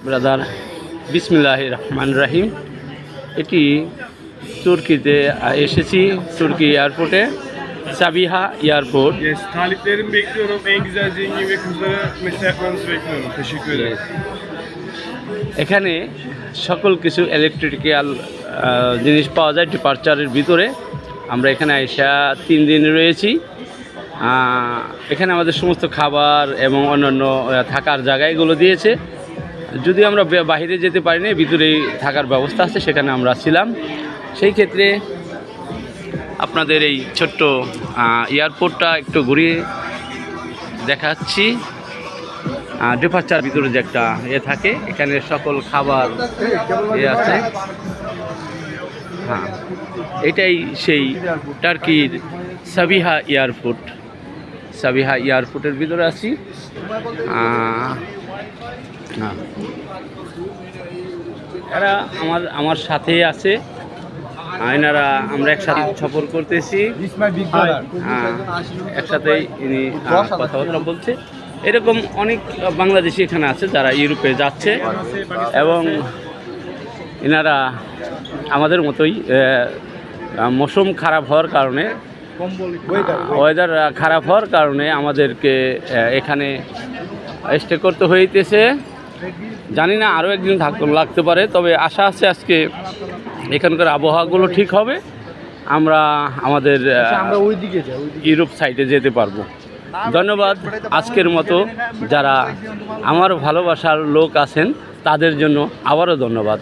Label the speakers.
Speaker 1: Brother, বিসমিল্লাহির রহমানির রহিম। এটি তুর্কিতে এসেছি, তুর্কি এয়ারপোর্টে, Sabiha airport.
Speaker 2: Yes, taliplerimi bekliyorum. En güzel zengin ve kızları mesaj yapmanızı bekliyorum. Teşekkür ederim.
Speaker 1: এখানে সকল কিছু ইলেকট্রিক্যাল জিনিস পাওয়া যায় ডিপার্চারের ভিতরে। আমরা এখানে আইসা 3 দিন রয়েছি। এখানে আমাদের সমস্ত খাবার এবং অন্যান্য থাকার জায়গাগুলো দিয়েছে। যদি আমরা বাইরে যেতে পারি না, ভিতরেই থাকার ব্যবস্থা আছে, সেখানে আমরা ছিলাম। সেই ক্ষেত্রে আপনাদের এই ছোট্ট এয়ারপোর্টটা একটু ঘুরিয়ে দেখাচ্ছি। ডিপার্চার ভিতরে যে একটা থাকে, এখানে সকল খাবার আছে। হ্যাঁ, এটাই সেই টার্কির সাবিহা এয়ারপোর্ট। সাবিহা এয়ারপোর্টের ভিতরে আছি। এরা আমার সাথে আছে, এনারা আমরা একসাথে সফর করতেছি। একসাথেই ইনি কথাবার্তা বলছে। এরকম অনেক বাংলাদেশি এখানে আছে যারা ইউরোপে যাচ্ছে, এবং এনারা আমাদের মতোই মৌসুম খারাপ হওয়ার কারণে, ওয়েদার খারাপ হওয়ার কারণে আমাদেরকে এখানে স্টে করতে হইতেছে। জানি না আরও একদিন লাগতে পারে, তবে আশা আছে আজকে এখানকার আবহাওয়াগুলো ঠিক হবে, আমরা আমাদের ইউরোপ সাইডে যেতে পারবো। ধন্যবাদ। আজকের মতো যারা আমার ভালোবাসার লোক আছেন তাদের জন্য আবারও ধন্যবাদ।